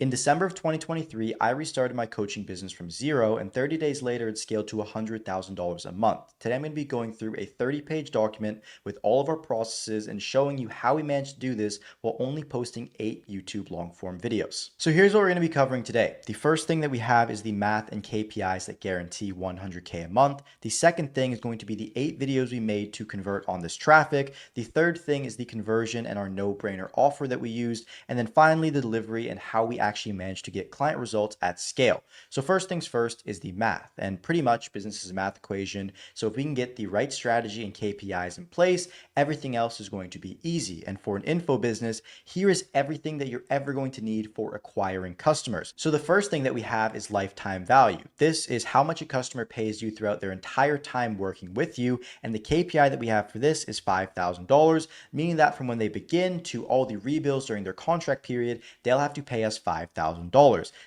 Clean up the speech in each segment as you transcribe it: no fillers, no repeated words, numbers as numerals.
In December of 2023, I restarted my coaching business from zero, and 30 days later, it scaled to $100,000 a month. Today, I'm going to be going through a 30-page document with all of our processes and showing you how we managed to do this while only posting 8 YouTube long-form videos. So here's what we're going to be covering today. The first thing that we have is the math and KPIs that guarantee 100K a month. The second thing is going to be the 8 videos we made to convert on this traffic. The third thing is the conversion and our no-brainer offer that we used. And then finally, the delivery and how we actually managed to get client results at scale. So first things first is the math, and pretty much business is a math equation. So if we can get the right strategy and KPIs in place, everything else is going to be easy. And for an info business, here is everything that you're ever going to need for acquiring customers. So the first thing that we have is lifetime value. This is how much a customer pays you throughout their entire time working with you. And the KPI that we have for this is $5,000, meaning that from when they begin to all the rebills during their contract period, they'll have to pay us $5,000.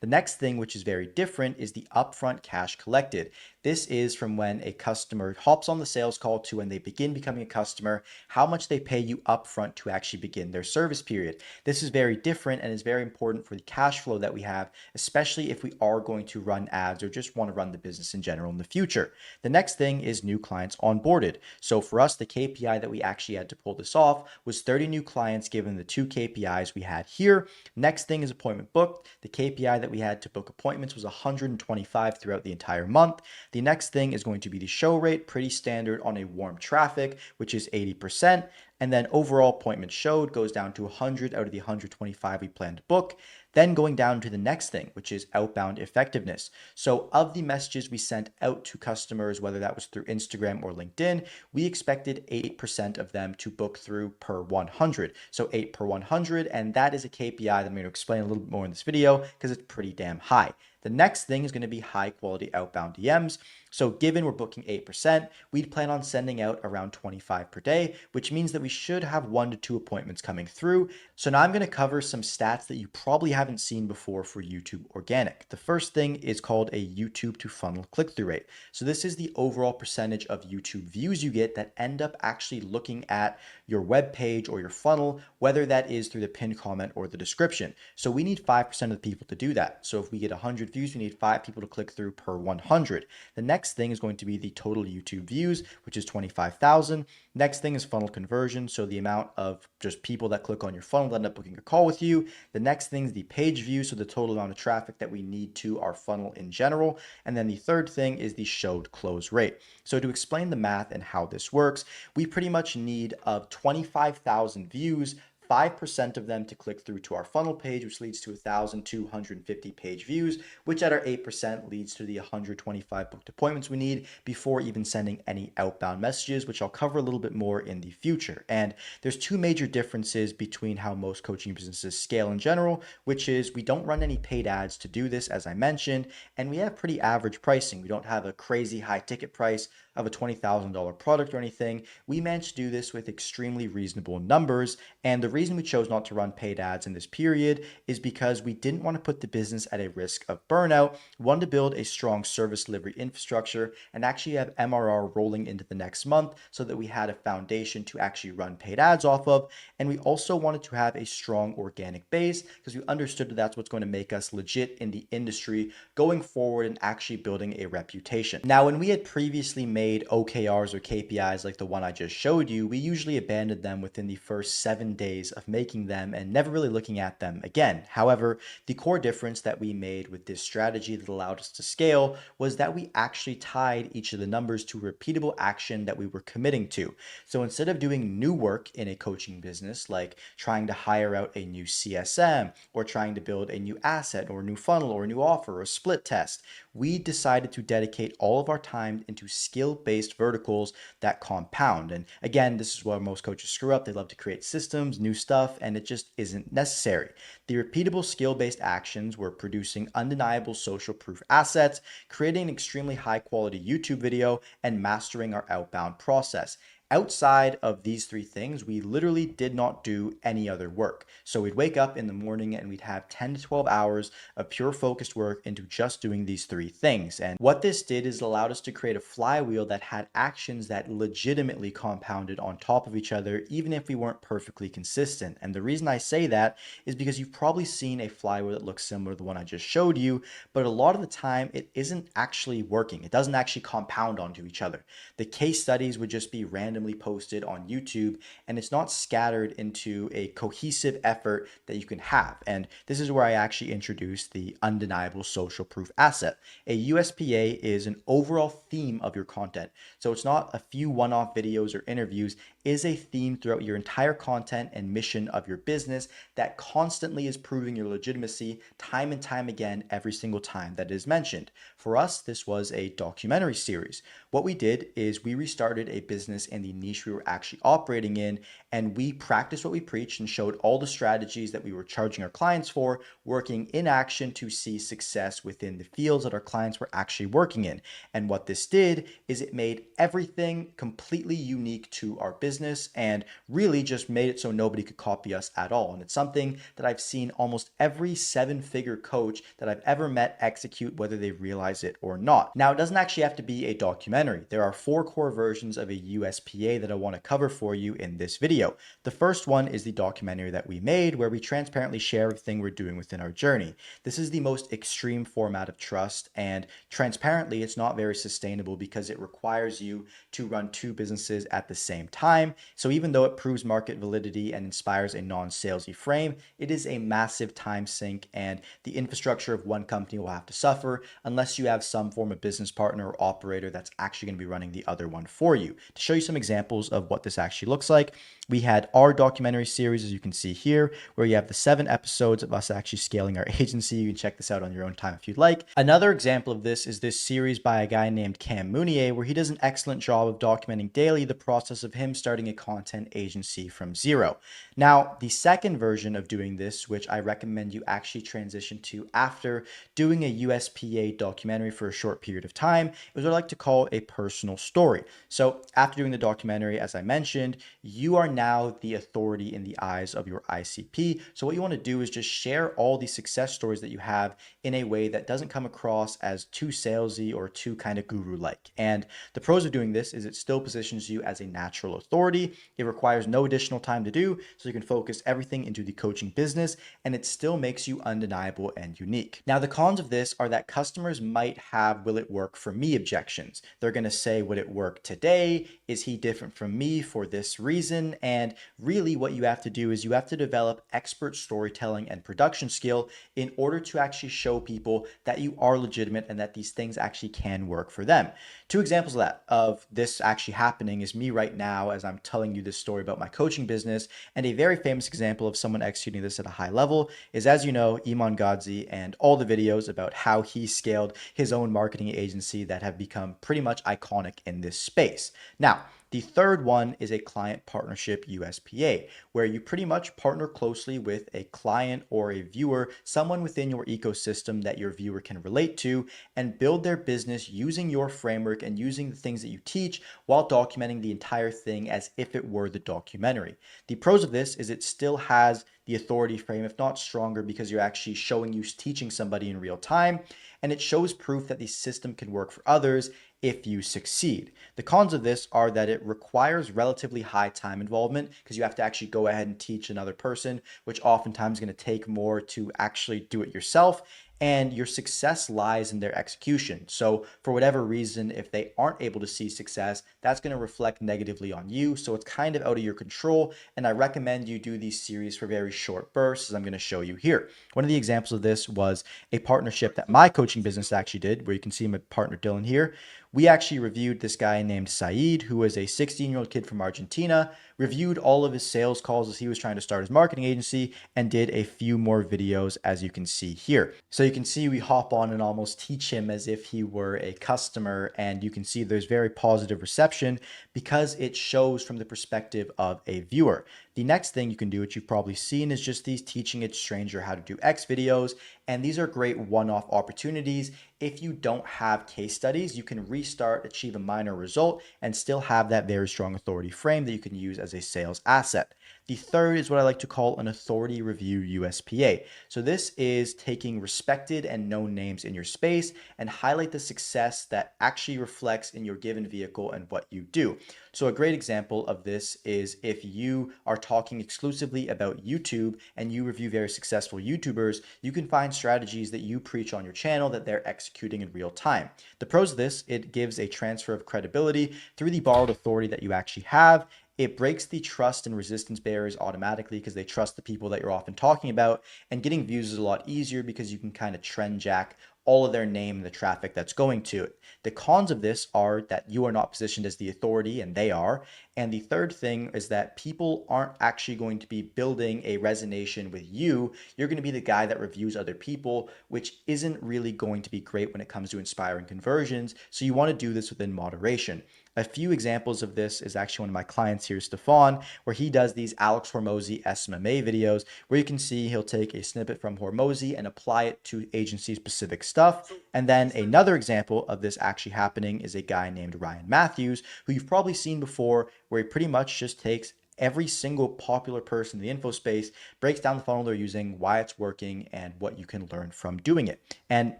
The next thing, which is very different, is the upfront cash collected. This is from when a customer hops on the sales call to when they begin becoming a customer, how much they pay you upfront to actually begin their service period. This is very different and is very important for the cash flow that we have, especially if we are going to run ads or just want to run the business in general in the future. The next thing is new clients onboarded. So for us, the KPI that we actually had to pull this off was 30 new clients given the 2 KPIs we had here. Next thing is appointment booked. The KPI that we had to book appointments was 125 throughout the entire month. The next thing is going to be the show rate, pretty standard on a warm traffic, which is 80%. And then overall appointments showed goes down to 100 out of the 125 we planned to book. Then going down to the next thing, which is outbound effectiveness. So of the messages we sent out to customers, whether that was through Instagram or LinkedIn, we expected 8% of them to book through per 100. So 8 per 100, and that is a KPI that I'm going to explain a little bit more in this video because it's pretty damn high. The next thing is going to be high quality outbound DMs. So given we're booking 8%, we'd plan on sending out around 25 per day, which means that we should have 1 to 2 appointments coming through. So now I'm going to cover some stats that you probably haven't seen before for YouTube organic. The first thing is called a YouTube to funnel click-through rate. So this is the overall percentage of YouTube views you get that end up actually looking at your web page or your funnel, whether that is through the pinned comment or the description. So we need 5% of the people to do that. So if we get 100 views, we need 5 people to click through per 100. The next thing is going to be the total YouTube views, which is 25,000. Next thing is funnel conversion. So the amount of just people that click on your funnel that end up booking a call with you. The next thing is the page views. So the total amount of traffic that we need to our funnel in general. And then the third thing is the showed close rate. So to explain the math and how this works, we pretty much need of 25,000 views, 5% of them to click through to our funnel page, which leads to 1,250 page views, which at our 8% leads to the 125 booked appointments we need before even sending any outbound messages, which I'll cover a little bit more in the future. And there's 2 major differences between how most coaching businesses scale in general, which is we don't run any paid ads to do this, as I mentioned, and we have pretty average pricing. We don't have a crazy high ticket price of a $20,000 product or anything. We managed to do this with extremely reasonable numbers. And the reason we chose not to run paid ads in this period is because we didn't want to put the business at a risk of burnout. We wanted to build a strong service delivery infrastructure and actually have MRR rolling into the next month so that we had a foundation to actually run paid ads off of. And we also wanted to have a strong organic base because we understood that that's what's going to make us legit in the industry going forward and actually building a reputation. Now, when we had previously made OKRs or KPIs like the one I just showed you, we usually abandoned them within the first 7 days of making them and never really looking at them again. However, the core difference that we made with this strategy that allowed us to scale was that we actually tied each of the numbers to repeatable action that we were committing to. So instead of doing new work in a coaching business, like trying to hire out a new CSM or trying to build a new asset or a new funnel or a new offer or a split test, we decided to dedicate all of our time into skill-based verticals that compound. And again, this is where most coaches screw up. They love to create systems, new stuff, and it just isn't necessary. The repeatable skill-based actions were producing undeniable social proof assets, creating an extremely high quality YouTube video, and mastering our outbound process. Outside of these three things, we literally did not do any other work. So we'd wake up in the morning and we'd have 10 to 12 hours of pure focused work into just doing these three things. And what this did is allowed us to create a flywheel that had actions that legitimately compounded on top of each other, even if we weren't perfectly consistent. And the reason I say that is because you've probably seen a flywheel that looks similar to the one I just showed you, but a lot of the time it isn't actually working. It doesn't actually compound onto each other. The case studies would just be randomly posted on YouTube, and it's not scattered into a cohesive effort that you can have. And this is where I actually introduced the undeniable social proof asset. A USPA is an overall theme of your content. So it's not a few one-off videos or interviews, is a theme throughout your entire content and mission of your business that constantly is proving your legitimacy time and time again every single time that it is mentioned. For us, this was a documentary series. What we did is we restarted a business in the niche we were actually operating in, and we practiced what we preached and showed all the strategies that we were charging our clients for, working in action to see success within the fields that our clients were actually working in. And what this did is it made everything completely unique to our business and really just made it so nobody could copy us at all. And it's something that I've seen almost every seven-figure coach that I've ever met execute, whether they realize it or not. Now, it doesn't actually have to be a documentary. There are 4 core versions of a USPA that I want to cover for you in this video. The first one is the documentary that we made, where we transparently share everything we're doing within our journey. This is the most extreme format of trust, and transparently, it's not very sustainable because it requires you to run 2 businesses at the same time. So even though it proves market validity and inspires a non-salesy frame, it is a massive time sink, and the infrastructure of one company will have to suffer unless you have some form of business partner or operator that's actually going to be running the other one for you. To show you some examples of what this actually looks like, we had our documentary series, as you can see here, where you have the 7 episodes of us actually scaling our agency. You can check this out on your own time if you'd like. Another example of this is this series by a guy named Cam Mounier, where he does an excellent job of documenting daily the process of him starting a content agency from zero. Now, the second version of doing this, which I recommend you actually transition to after doing a USPA documentary for a short period of time, is what I like to call a personal story. So after doing the documentary, as I mentioned, you are now the authority in the eyes of your ICP. So what you want to do is just share all the success stories that you have in a way that doesn't come across as too salesy or too kind of guru-like. And the pros of doing this is it still positions you as a natural authority. It requires no additional time to do, so you can focus everything into the coaching business, and it still makes you undeniable and unique. Now, the cons of this are that customers might have will it work for me objections. They're going to say, would it work today? Is he different from me for this reason? And really what you have to do is you have to develop expert storytelling and production skill in order to actually show people that you are legitimate and that these things actually can work for them. 2 examples of this actually happening is me right now as I'm telling you this story about my coaching business, and a very famous example of someone executing this at a high level is, as you know, Iman Gadzhi and all the videos about how he scaled his own marketing agency that have become pretty much iconic in this space. Now, the third one is a client partnership USPA, where you pretty much partner closely with a client or a viewer, someone within your ecosystem that your viewer can relate to, and build their business using your framework and using the things that you teach while documenting the entire thing as if it were the documentary. The pros of this is it still has the authority frame, if not stronger, because you're actually showing you teaching somebody in real time, and it shows proof that the system can work for others if you succeed. The cons of this are that it requires relatively high time involvement because you have to actually go ahead and teach another person, which oftentimes is going to take more to actually do it yourself. And your success lies in their execution. So for whatever reason, if they aren't able to see success, that's going to reflect negatively on you. So it's kind of out of your control. And I recommend you do these series for very short bursts, as I'm going to show you here. One of the examples of this was a partnership that my coaching business actually did, where you can see my partner Dylan here. We actually reviewed this guy named Saeed, who was a 16-year-old kid from Argentina, reviewed all of his sales calls as he was trying to start his marketing agency, and did a few more videos, as you can see here. So you can see we hop on and almost teach him as if he were a customer, and you can see there's very positive reception because it shows from the perspective of a viewer. The next thing you can do, which you've probably seen, is just these teaching a stranger how to do X videos. And these are great one-off opportunities. If you don't have case studies, you can restart, achieve a minor result, and still have that very strong authority frame that you can use as a sales asset. The third is what I like to call an authority review USPA. So this is taking respected and known names in your space and highlight the success that actually reflects in your given vehicle and what you do. So a great example of this is if you are talking exclusively about YouTube and you review very successful YouTubers, you can find strategies that you preach on your channel that they're executing in real time. The pros of this, it gives a transfer of credibility through the borrowed authority that you actually have. It breaks the trust and resistance barriers automatically because they trust the people that you're often talking about. And getting views is a lot easier because you can kind of trend jack all of their name and the traffic that's going to it. The cons of this are that you are not positioned as the authority and they are. And the third thing is that people aren't actually going to be building a resonation with you. You're going to be the guy that reviews other people, which isn't really going to be great when it comes to inspiring conversions. So you want to do this within moderation. A few examples of this is actually one of my clients here, Stefan, where he does these Alex Hormozi SMMA videos, where you can see he'll take a snippet from Hormozi and apply it to agency specific stuff. And then another example of this actually happening is a guy named Ryan Matthews, who you've probably seen before, where he pretty much just takes every single popular person in the info space, breaks down the funnel they're using, why it's working, and what you can learn from doing it. And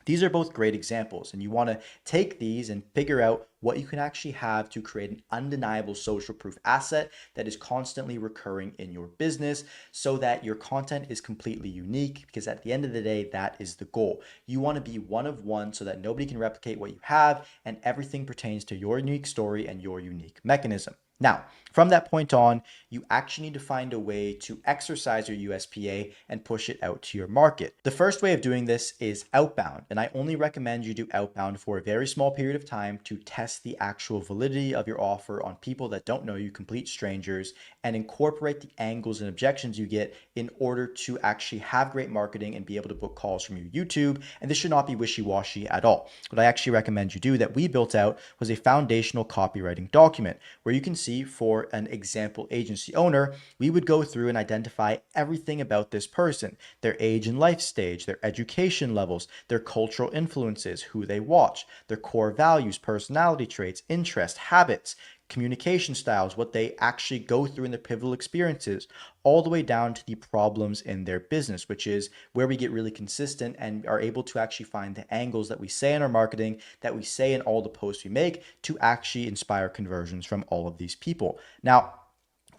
these are both great examples, and you want to take these and figure out what you can actually have to create an undeniable social proof asset that is constantly recurring in your business so that your content is completely unique, because at the end of the day, that is the goal. You want to be one of one so that nobody can replicate what you have and everything pertains to your unique story and your unique mechanism. Now, from that point on, you actually need to find a way to exercise your USPA and push it out to your market. The first way of doing this is outbound, and I only recommend you do outbound for a very small period of time to test the actual validity of your offer on people that don't know you, complete strangers, and incorporate the angles and objections you get in order to actually have great marketing and be able to book calls from your YouTube. And this should not be wishy-washy at all. What I actually recommend you do that we built out was a foundational copywriting document where you can see for an example agency owner, we would go through and identify everything about this person, their age and life stage, their education levels, their cultural influences, who they watch, their core values, personality traits, interests, habits, communication styles, what they actually go through in their pivotal experiences, all the way down to the problems in their business, which is where we get really consistent and are able to actually find the angles that we say in our marketing, that we say in all the posts we make to actually inspire conversions from all of these people. Now,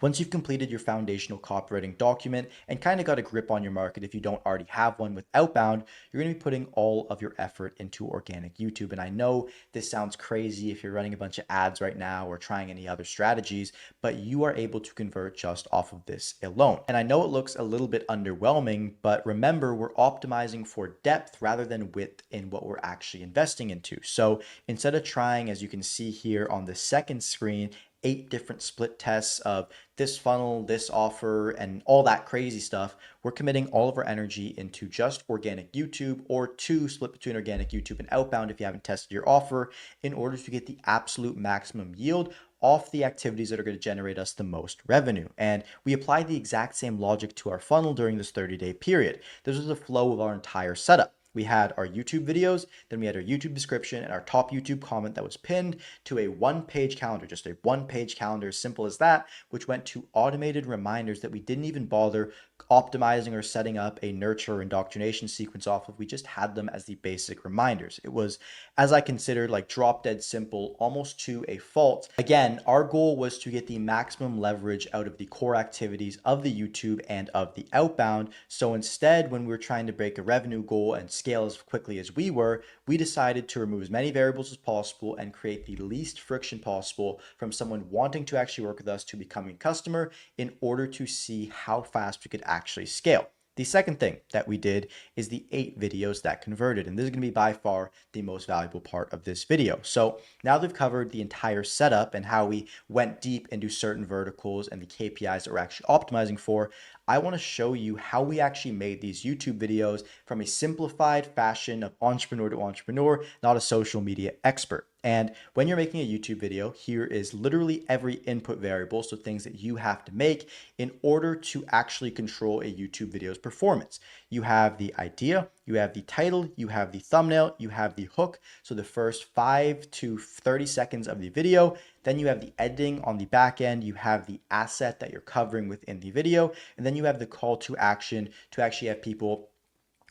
once you've completed your foundational copywriting document and kind of got a grip on your market, if you don't already have one with outbound, you're going to be putting all of your effort into organic YouTube. And I know this sounds crazy if you're running a bunch of ads right now or trying any other strategies, but you are able to convert just off of this alone. And I know it looks a little bit underwhelming, but remember, we're optimizing for depth rather than width in what we're actually investing into. So instead of trying, as you can see here on the second screen, 8 different split tests of this funnel, this offer, and all that crazy stuff, we're committing all of our energy into just organic YouTube, or 2 split between organic YouTube and outbound if you haven't tested your offer, in order to get the absolute maximum yield off the activities that are going to generate us the most revenue. And we applied the exact same logic to our funnel during this 30-day period. This was the flow of our entire setup. We had our YouTube videos, then we had our YouTube description and our top YouTube comment that was pinned to a one-page calendar, just a one-page calendar, as simple as that, which went to automated reminders that we didn't even bother optimizing or setting up a nurture or indoctrination sequence off of. We just had them as the basic reminders. It was, as I considered, like drop dead simple, almost to a fault. Again, our goal was to get the maximum leverage out of the core activities of the YouTube and of the outbound. So instead, when we were trying to break a revenue goal and scale as quickly as we decided to remove as many variables as possible and create the least friction possible from someone wanting to actually work with us to becoming a customer in order to see how fast we could actually scale. The second thing that we did is the 8 videos that converted, and this is going to be by far the most valuable part of this video. So now that we've covered the entire setup and how we went deep into certain verticals and the KPIs that we're actually optimizing for, I want to show you how we actually made these YouTube videos from a simplified fashion of entrepreneur to entrepreneur, not a social media expert. And when you're making a YouTube video, here is literally every input variable, so things that you have to make in order to actually control a YouTube video's performance. You have the idea, you have the title, you have the thumbnail, you have the hook, so the first 5 to 30 seconds of the video. Then you have the editing on the back end, you have the asset that you're covering within the video, and then you have the call to action to actually have people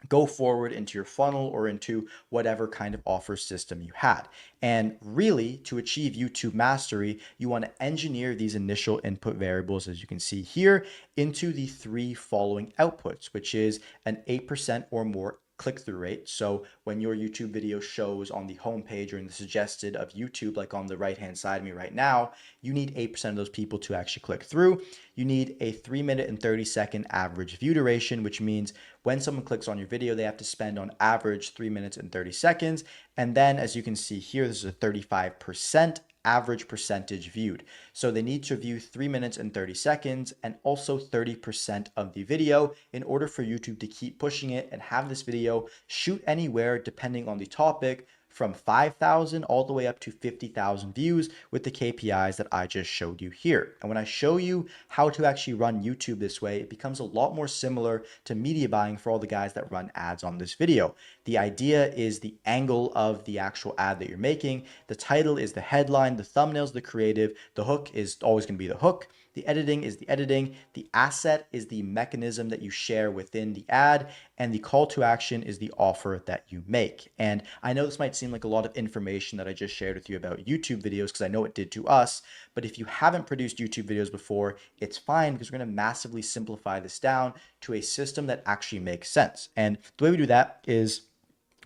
go forward into your funnel or into whatever kind of offer system you had. And really, to achieve YouTube mastery, you want to engineer these initial input variables, as you can see here, into the 3 following outputs, which is an 8% or more click-through rate. So when your YouTube video shows on the homepage or in the suggested of YouTube, like on the right-hand side of me right now, you need 8% of those people to actually click through. You need a 3-minute and 30-second average view duration, which means when someone clicks on your video, they have to spend on average 3 minutes and 30 seconds. And then as you can see here, this is a 35% average percentage viewed. So they need to view 3 minutes and 30 seconds and also 30% of the video in order for YouTube to keep pushing it and have this video shoot anywhere depending on the topic from 5,000 all the way up to 50,000 views with the KPIs that I just showed you here. And when I show you how to actually run YouTube this way, it becomes a lot more similar to media buying for all the guys that run ads on this video. The idea is the angle of the actual ad that you're making. The title is the headline, the thumbnail is the creative, the hook is always going to be the hook. The editing is the editing, the asset is the mechanism that you share within the ad, and the call to action is the offer that you make. And I know this might seem like a lot of information that I just shared with you about YouTube videos because I know it did to us, but if you haven't produced YouTube videos before, it's fine because we're going to massively simplify this down to a system that actually makes sense. And the way we do that is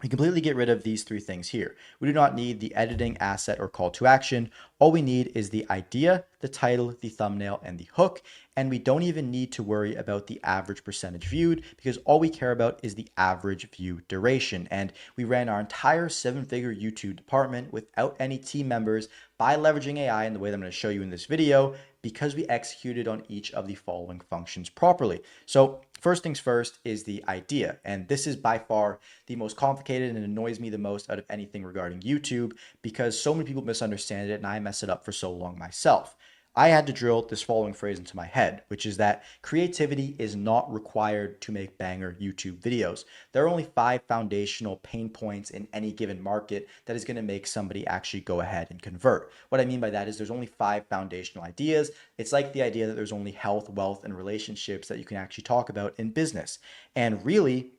we completely get rid of these 3 things here. We do not need the editing, asset, or call to action. All we need is the idea, the title, the thumbnail, and the hook. And we don't even need to worry about the average percentage viewed because all we care about is the average view duration. And we ran our entire 7-figure YouTube department without any team members by leveraging AI in the way that I'm going to show you in this video because we executed on each of the following functions properly. So first things first is the idea. And this is by far the most complicated and annoys me the most out of anything regarding YouTube because so many people misunderstand it and I mess it up for so long myself. I had to drill this following phrase into my head, which is that creativity is not required to make banger YouTube videos. There are only 5 foundational pain points in any given market that is going to make somebody actually go ahead and convert. What I mean by that is there's only 5 foundational ideas. It's like the idea that there's only health, wealth, and relationships that you can actually talk about in business. And really,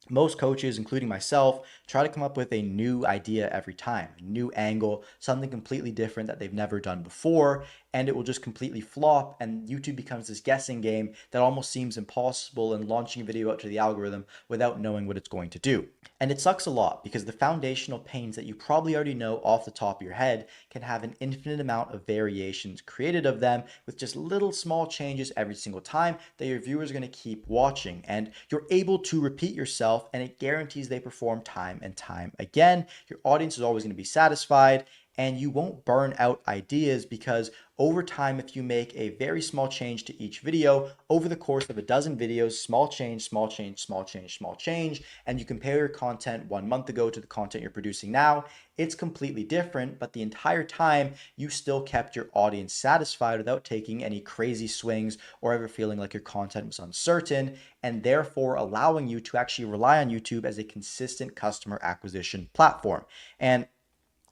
most coaches, including myself, try to come up with a new idea every time, a new angle, something completely different that they've never done before, and it will just completely flop. And YouTube becomes this guessing game that almost seems impossible and launching a video out to the algorithm without knowing what it's going to do. And it sucks a lot because the foundational pains that you probably already know off the top of your head can have an infinite amount of variations created of them with just little small changes every single time that your viewers are going to keep watching. And you're able to repeat yourself and it guarantees they perform time and time again. Your audience is always going to be satisfied and you won't burn out ideas because over time, if you make a very small change to each video over the course of a dozen videos, small change, small change, small change, small change, and you compare your content 1 month ago to the content you're producing now, it's completely different, but the entire time you still kept your audience satisfied without taking any crazy swings or ever feeling like your content was uncertain, and therefore allowing you to actually rely on YouTube as a consistent customer acquisition platform. And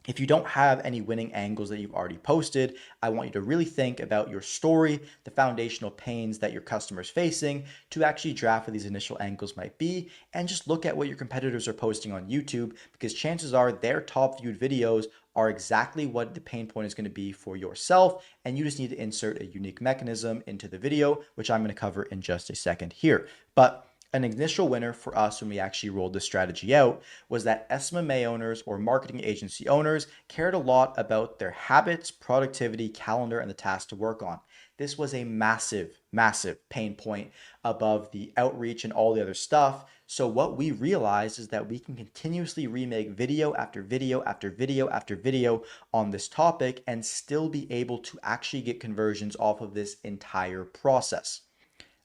if you don't have any winning angles that you've already posted, I want you to really think about your story, the foundational pains that your customer's facing to actually draft what these initial angles might be, and just look at what your competitors are posting on YouTube because chances are their top viewed videos are exactly what the pain point is going to be for yourself, and you just need to insert a unique mechanism into the video, which I'm going to cover in just a second here. But an initial winner for us when we actually rolled this strategy out was that SMA owners or marketing agency owners cared a lot about their habits, productivity, calendar, and the tasks to work on. This was a massive, massive pain point above the outreach and all the other stuff. So what we realized is that we can continuously remake video after video after video after video on this topic and still be able to actually get conversions off of this entire process.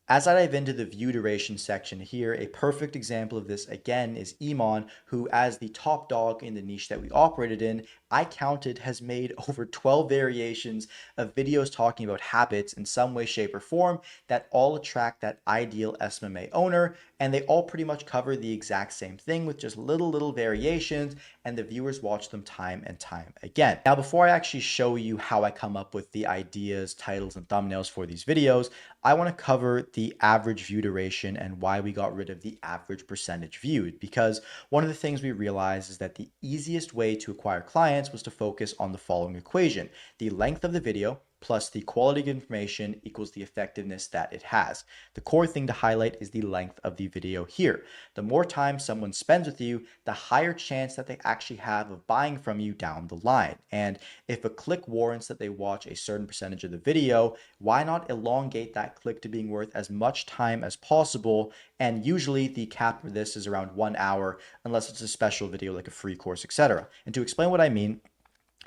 As I dive into the view duration section here, a perfect example of this again is Iman, who, as the top dog in the niche that we operated in, I counted has made over 12 variations of videos talking about habits in some way, shape, or form that all attract that ideal SMMA owner. And they all pretty much cover the exact same thing with just little variations, and the viewers watch them time and time again. Now, before I actually show you how I come up with the ideas, titles, and thumbnails for these videos, I want to cover the average view duration and why we got rid of the average percentage viewed. Because one of the things we realized is that the easiest way to acquire clients was to focus on the following equation: the length of the video plus the quality of information equals the effectiveness that it has. The core thing to highlight is the length of the video here. The more time someone spends with you, the higher chance that they actually have of buying from you down the line. And if a click warrants that they watch a certain percentage of the video, why not elongate that click to being worth as much time as possible? And usually the cap for this is around 1 hour, unless it's a special video like a free course, etc. And to explain what I mean,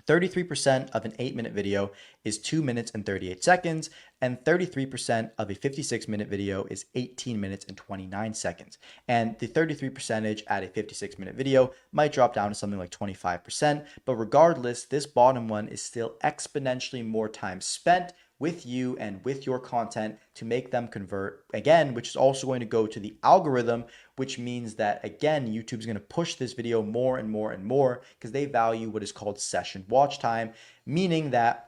33% of an 8-minute video is 2 minutes and 38 seconds, and 33% of a 56-minute video is 18 minutes and 29 seconds. And the 33% at a 56-minute video might drop down to something like 25%, but regardless, this bottom one is still exponentially more time spent with you and with your content to make them convert again, which is also going to go to the algorithm, which means that again, YouTube's going to push this video more and more because they value what is called session watch time, meaning that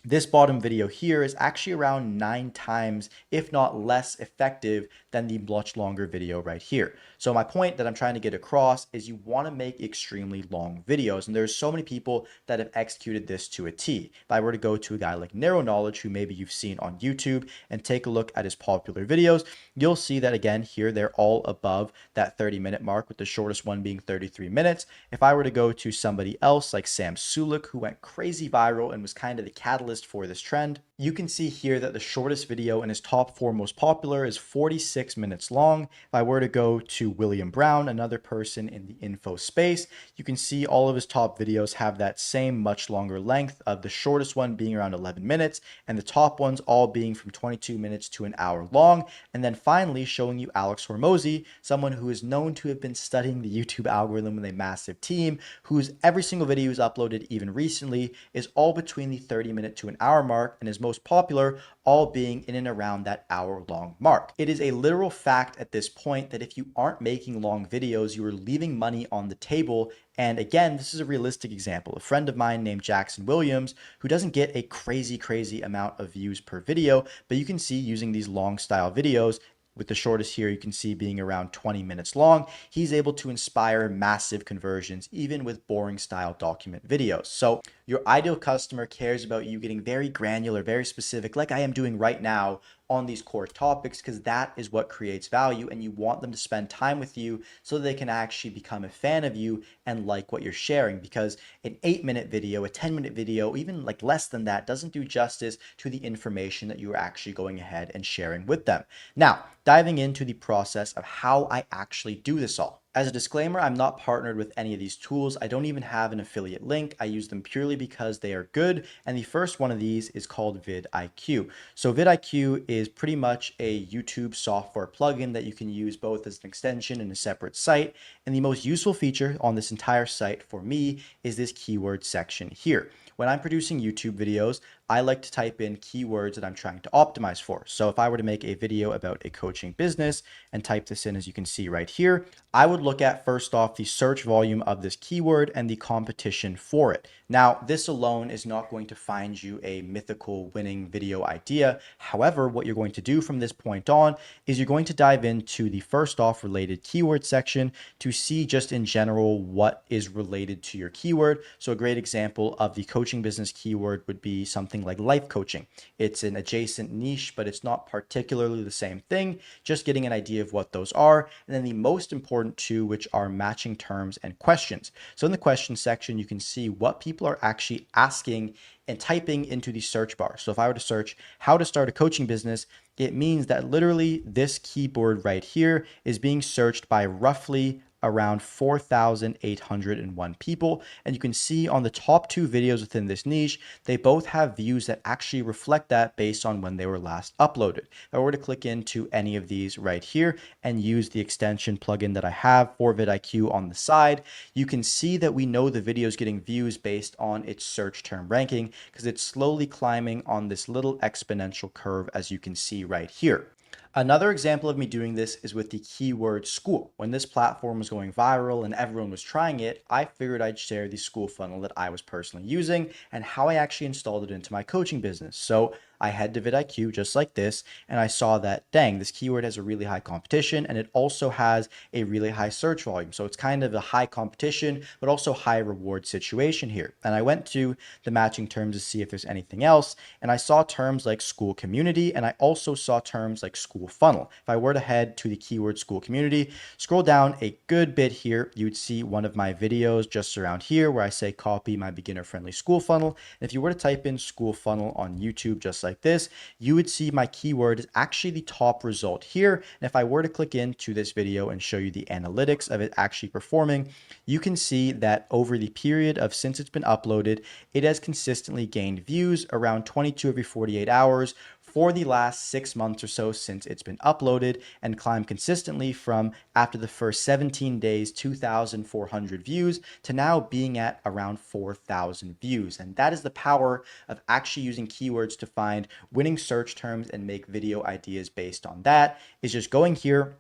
this bottom video here is actually around 9 times, if not less effective than the much longer video right here. So my point that I'm trying to get across is you want to make extremely long videos. And there's so many people that have executed this to a T. If I were to go to a guy like Narrow Knowledge, who maybe you've seen on YouTube, and take a look at his popular videos, you'll see that again, here, they're all above that 30-minute mark, with the shortest one being 33 minutes. If I were to go to somebody else like Sam Sulek, who went crazy viral and was kind of the catalyst for this trend, you can see here that the shortest video in his top 4 most popular is 46 minutes long. If I were to go to William Brown, another person in the info space, you can see all of his top videos have that same much longer length, of the shortest one being around 11 minutes and the top ones all being from 22 minutes to an hour long. And then finally showing you Alex Hormozi, someone who is known to have been studying the YouTube algorithm with a massive team, whose every single video he's uploaded even recently is all between the 30-minute to an hour mark, and his most popular all being in and around that hour-long mark. It is a literal fact at this point that if you aren't making long videos, you are leaving money on the table. And again, this is a realistic example. A friend of mine named Jackson Williams, who doesn't get a crazy amount of views per video, but you can see using these long style videos, with the shortest here you can see being around 20 minutes long, he's able to inspire massive conversions even with boring style document videos. So your ideal customer cares about you getting very granular, very specific, like I am doing right now on these core topics, because that is what creates value, and you want them to spend time with you so they can actually become a fan of you and like what you're sharing. Because an 8-minute video, a 10-minute video, even like less than that, doesn't do justice to the information that you're actually going ahead and sharing with them. Now, diving into the process of how I actually do this all. As a disclaimer, I'm not partnered with any of these tools. I don't even have an affiliate link. I use them purely because they are good. And the first one of these is called vidIQ. So vidIQ is pretty much a YouTube software plugin that you can use both as an extension and a separate site. And the most useful feature on this entire site for me is this keyword section here. When I'm producing YouTube videos, I like to type in keywords that I'm trying to optimize for. So if I were to make a video about a coaching business and type this in, as you can see right here, I would look at first off the search volume of this keyword and the competition for it. Now, this alone is not going to find you a mythical winning video idea. However, what you're going to do from this point on is you're going to dive into the first off related keyword section to see just in general what is related to your keyword. So a great example of the coaching business keyword would be something like life coaching. It's an adjacent niche, but it's not particularly the same thing, just getting an idea of what those are. And then the most important two, which are matching terms and questions. So in the question section, you can see what people are actually asking and typing into the search bar. So if I were to search how to start a coaching business, it means that literally this keyboard right here is being searched by roughly around 4,801 people. And you can see on the top two videos within this niche, they both have views that actually reflect that based on when they were last uploaded. If I were to click into any of these right here and use the extension plugin that I have for vidIQ on the side, you can see that we know the video is getting views based on its search term ranking because it's slowly climbing on this little exponential curve, as you can see right here. Another example of me doing this is with the keyword school. When this platform was going viral and everyone was trying it, I figured I'd share the school funnel that I was personally using and how I actually installed it into my coaching business. So I head to vidIQ just like this, and I saw that, dang, this keyword has a really high competition and it also has a really high search volume. So it's kind of a high competition, but also high reward situation here. And I went to the matching terms to see if there's anything else. And I saw terms like school community, and I also saw terms like school funnel. If I were to head to the keyword school community, scroll down a good bit here, you would see one of my videos just around here where I say copy my beginner friendly school funnel. And if you were to type in school funnel on YouTube just like this, you would see my keyword is actually the top result here. And if I were to click into this video and show you the analytics of it actually performing, you can see that over the period of since it's been uploaded, it has consistently gained views around 22 every 48 hours for the last 6 months or so since it's been uploaded, and climbed consistently from, after the first 17 days, 2,400 views to now being at around 4,000 views. And that is the power of actually using keywords to find winning search terms and make video ideas based on that, is just going here,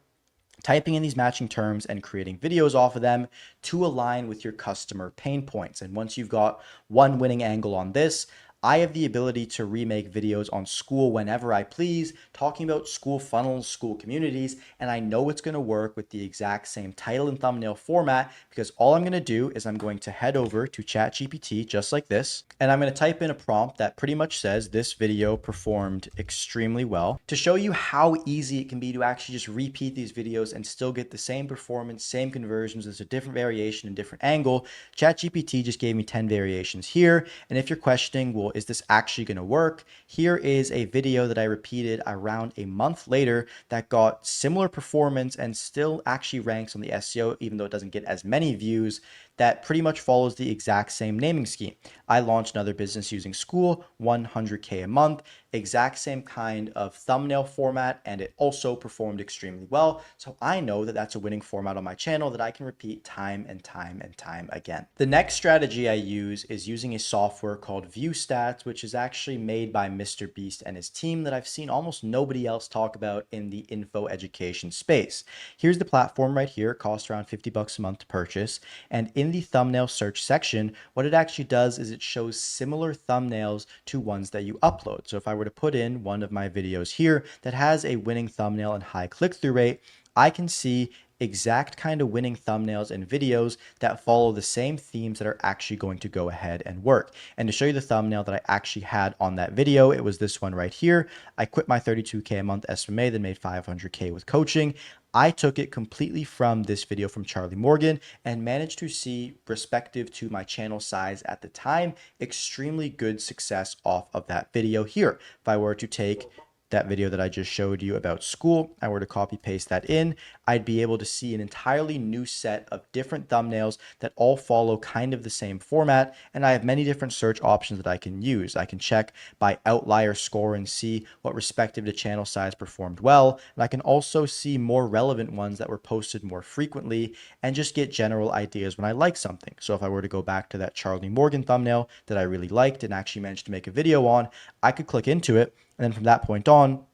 typing in these matching terms and creating videos off of them to align with your customer pain points. And once you've got one winning angle on this, I have the ability to remake videos on school whenever I please, talking about school funnels, school communities, and I know it's going to work with the exact same title and thumbnail format, because all I'm going to do is I'm going to head over to ChatGPT just like this, and I'm going to type in a prompt that pretty much says this video performed extremely well, to show you how easy it can be to actually just repeat these videos and still get the same performance, same conversions. It's a different variation and different angle. ChatGPT just gave me 10 variations here, and if you're questioning, well, is this actually going to work? Here is a video that I repeated around a month later that got similar performance and still actually ranks on the SEO, even though it doesn't get as many views, that pretty much follows the exact same naming scheme. I launched another business using school, 100K a month, exact same kind of thumbnail format, and it also performed extremely well. So I know that that's a winning format on my channel that I can repeat time and time and time again. The next strategy I use is using a software called ViewStats, which is actually made by Mr. Beast and his team that I've seen almost nobody else talk about in the info education space. Here's the platform right here. It costs around 50 bucks a month to purchase. And in the thumbnail search section, what it actually does is it shows similar thumbnails to ones that you upload. So if I were to put in one of my videos here that has a winning thumbnail and high click-through rate, I can see exact kind of winning thumbnails and videos that follow the same themes that are actually going to go ahead and work. And to show you the thumbnail that I actually had on that video, it was this one right here. I quit my 32K a month SMA, then made 500K with coaching. I took it completely from this video from Charlie Morgan and managed to see, respective to my channel size at the time, extremely good success off of that video here. If I were to take that video that I just showed you about school, I were to copy paste that in, I'd be able to see an entirely new set of different thumbnails that all follow kind of the same format. And I have many different search options that I can use. I can check by outlier score and see what respective to channel size performed well. And I can also see more relevant ones that were posted more frequently and just get general ideas when I like something. So if I were to go back to that Charlie Morgan thumbnail that I really liked and actually managed to make a video on, I could click into it. And then from that point on,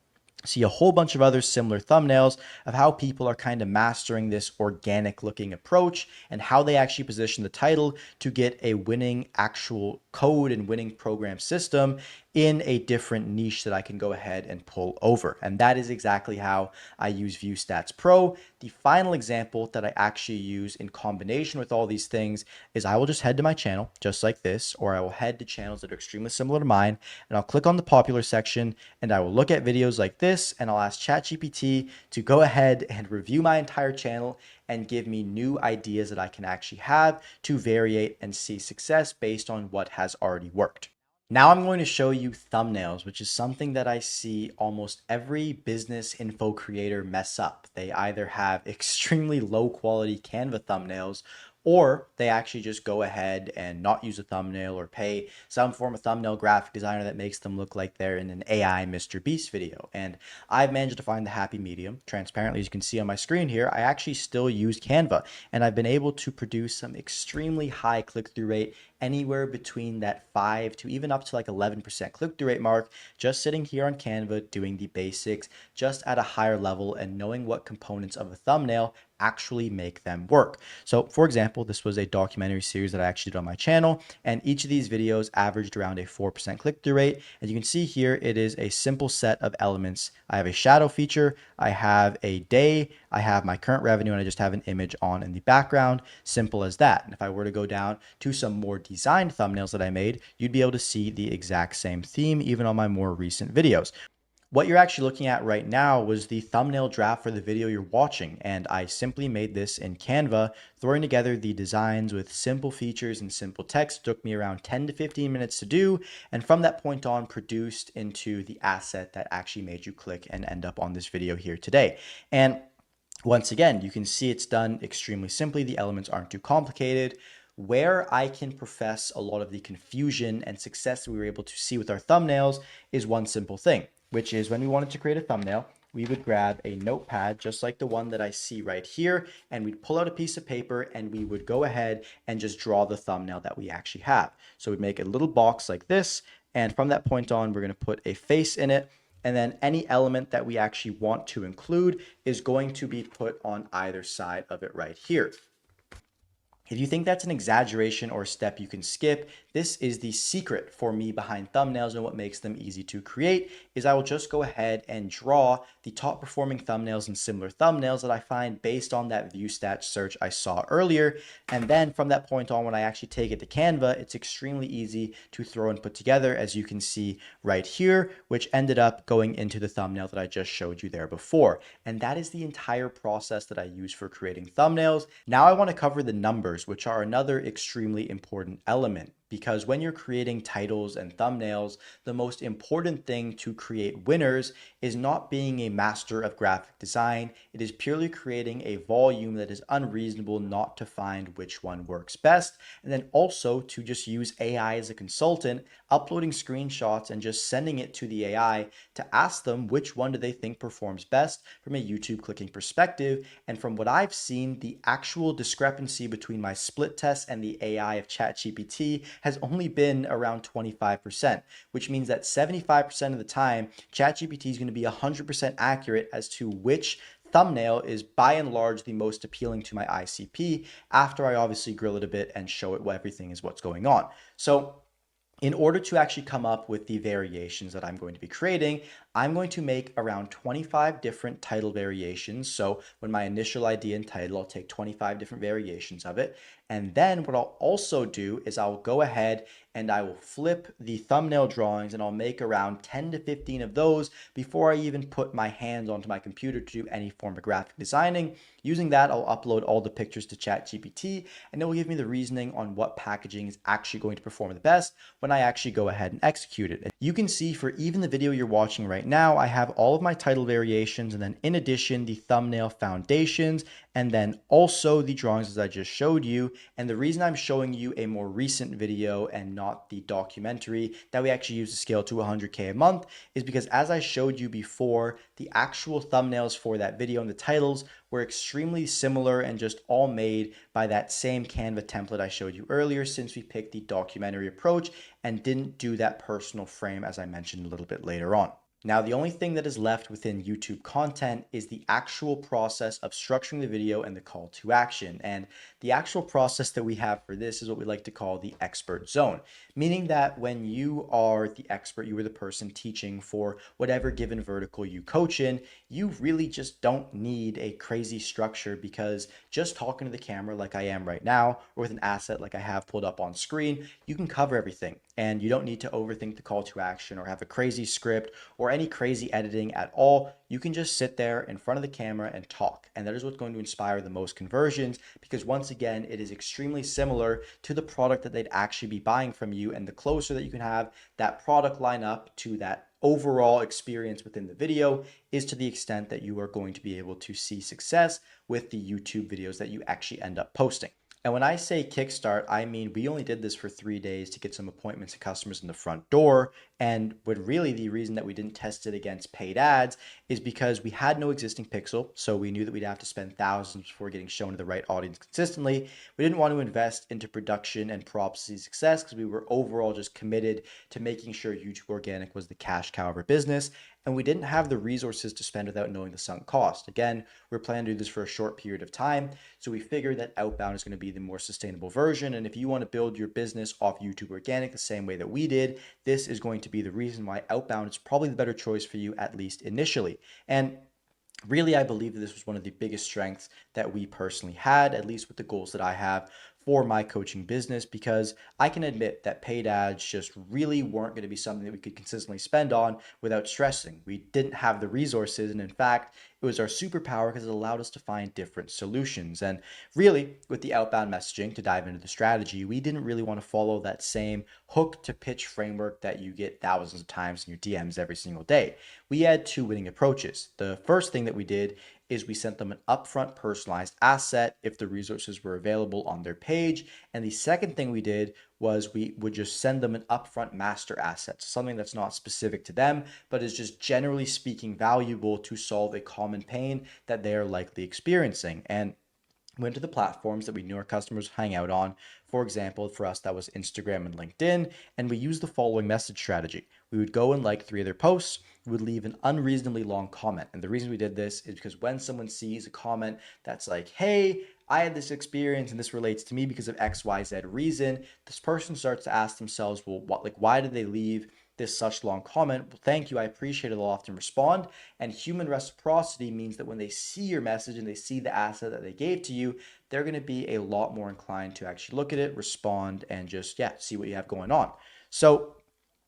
see a whole bunch of other similar thumbnails of how people are kind of mastering this organic looking approach and how they actually position the title to get a winning actual code and winning program system in a different niche that I can go ahead and pull over. And that is exactly how I use ViewStats Pro. The final example that I actually use in combination with all these things is I will just head to my channel just like this, or I will head to channels that are extremely similar to mine, and I'll click on the popular section and I will look at videos like this, and I'll ask ChatGPT to go ahead and review my entire channel and give me new ideas that I can actually have to variate and see success based on what has already worked. Now I'm going to show you thumbnails, which is something that I see almost every business info creator mess up. They either have extremely low quality Canva thumbnails, or they actually just go ahead and not use a thumbnail or pay some form of thumbnail graphic designer that makes them look like they're in an AI Mr. Beast video. And I've managed to find the happy medium. Transparently, as you can see on my screen here, I actually still use Canva, and I've been able to produce some extremely high click-through rate, anywhere between that 5 to even up to like 11% click-through rate mark, just sitting here on Canva doing the basics just at a higher level and knowing what components of a thumbnail actually make them work. So for example, this was a documentary series that I actually did on my channel, and each of these videos averaged around a 4% click-through rate. As you can see here, it is a simple set of elements. I have a shadow feature, I have a day, I have my current revenue, and I just have an image on in the background. Simple as that. And if I were to go down to some more designed thumbnails that I made, you'd be able to see the exact same theme even on my more recent videos. What you're actually looking at right now was the thumbnail draft for the video you're watching, and I simply made this in Canva, throwing together the designs with simple features and simple text. It took me around 10 to 15 minutes to do, and from that point on, produced into the asset that actually made you click and end up on this video here today. And once again, you can see it's done extremely simply. The elements aren't too complicated. Where I can profess a lot of the confusion and success we were able to see with our thumbnails is one simple thing, which is when we wanted to create a thumbnail, we would grab a notepad just like the one that I see right here, and we'd pull out a piece of paper and we would go ahead and just draw the thumbnail that we actually have. So we'd make a little box like this, and from that point on, we're going to put a face in it. And then any element that we actually want to include is going to be put on either side of it right here. If you think that's an exaggeration or a step you can skip, this is the secret for me behind thumbnails, and what makes them easy to create is I will just go ahead and draw the top performing thumbnails and similar thumbnails that I find based on that view stats search I saw earlier. And then from that point on, when I actually take it to Canva, it's extremely easy to throw and put together, as you can see right here, which ended up going into the thumbnail that I just showed you there before. And that is the entire process that I use for creating thumbnails. Now I want to cover the numbers, which are another extremely important element. Because when you're creating titles and thumbnails, the most important thing to create winners is not being a master of graphic design. It is purely creating a volume that is unreasonable not to find which one works best. And then also to just use AI as a consultant, uploading screenshots and just sending it to the AI to ask them which one do they think performs best from a YouTube clicking perspective. And from what I've seen, the actual discrepancy between my split test and the AI of ChatGPT has only been around 25%, which means that 75% of the time, ChatGPT is going to be 100% accurate as to which thumbnail is by and large the most appealing to my ICP, after I obviously grill it a bit and show it what everything is what's going on. So in order to actually come up with the variations that I'm going to be creating, I'm going to make around 25 different title variations. So when my initial idea and title, I'll take 25 different variations of it. And then what I'll also do is I'll go ahead and I will flip the thumbnail drawings, and I'll make around 10 to 15 of those before I even put my hands onto my computer to do any form of graphic designing. Using that, I'll upload all the pictures to ChatGPT, and it will give me the reasoning on what packaging is actually going to perform the best when I actually go ahead and execute it. You can see for even the video you're watching right now, I have all of my title variations, and then in addition, the thumbnail foundations, and then also the drawings as I just showed you. And the reason I'm showing you a more recent video and not the documentary that we actually use to scale to 100K a month is because, as I showed you before, the actual thumbnails for that video and the titles were extremely similar and just all made by that same Canva template I showed you earlier, since we picked the documentary approach and didn't do that personal frame as I mentioned a little bit later on. Now, the only thing that is left within YouTube content is the actual process of structuring the video and the call to action. And the actual process that we have for this is what we like to call the expert zone, meaning that when you are the expert, you are the person teaching for whatever given vertical you coach in, you really just don't need a crazy structure, because just talking to the camera like I am right now, or with an asset like I have pulled up on screen, you can cover everything. And you don't need to overthink the call to action or have a crazy script or any crazy editing at all. You can just sit there in front of the camera and talk. And that is what's going to inspire the most conversions because once again, it is extremely similar to the product that they'd actually be buying from you. And the closer that you can have that product line up to that overall experience within the video is to the extent that you are going to be able to see success with the YouTube videos that you actually end up posting. And when I say kickstart, I mean we only did this for 3 days to get some appointments and customers in the front door. And when really the reason that we didn't test it against paid ads is because we had no existing pixel. So we knew that we'd have to spend thousands before getting shown to the right audience consistently. We didn't want to invest into production and props to see success because we were overall just committed to making sure YouTube Organic was the cash cow of our business. And we didn't have the resources to spend without knowing the sunk cost. Again, we're planning to do this for a short period of time. So we figured that outbound is going to be the more sustainable version. And if you want to build your business off YouTube Organic the same way that we did, this is going to be the reason why outbound is probably the better choice for you, at least initially. And really, I believe that this was one of the biggest strengths that we personally had, at least with the goals that I have for my coaching business, because I can admit that paid ads just really weren't going to be something that we could consistently spend on without stressing. We didn't have the resources. And in fact, it was our superpower because it allowed us to find different solutions. And really, with the outbound messaging, to dive into the strategy, we didn't really want to follow that same hook to pitch framework that you get thousands of times in your DMs every single day. We had two winning approaches. The first thing that we did is we sent them an upfront personalized asset if the resources were available on their page. And the second thing we did was we would just send them an upfront master asset, something that's not specific to them, but is just generally speaking valuable to solve a common pain that they are likely experiencing. And went to the platforms that we knew our customers hang out on. For example, for us, that was Instagram and LinkedIn. And we used the following message strategy. We would go and like 3 of their posts. We would leave an unreasonably long comment. And the reason we did this is because when someone sees a comment that's like, hey, I had this experience and this relates to me because of XYZ reason, this person starts to ask themselves, well, why did they leave this such long comment? Well, thank you, I appreciate it. They'll often respond. And human reciprocity means that when they see your message and they see the asset that they gave to you, they're going to be a lot more inclined to actually look at it, respond, and just, see what you have going on. So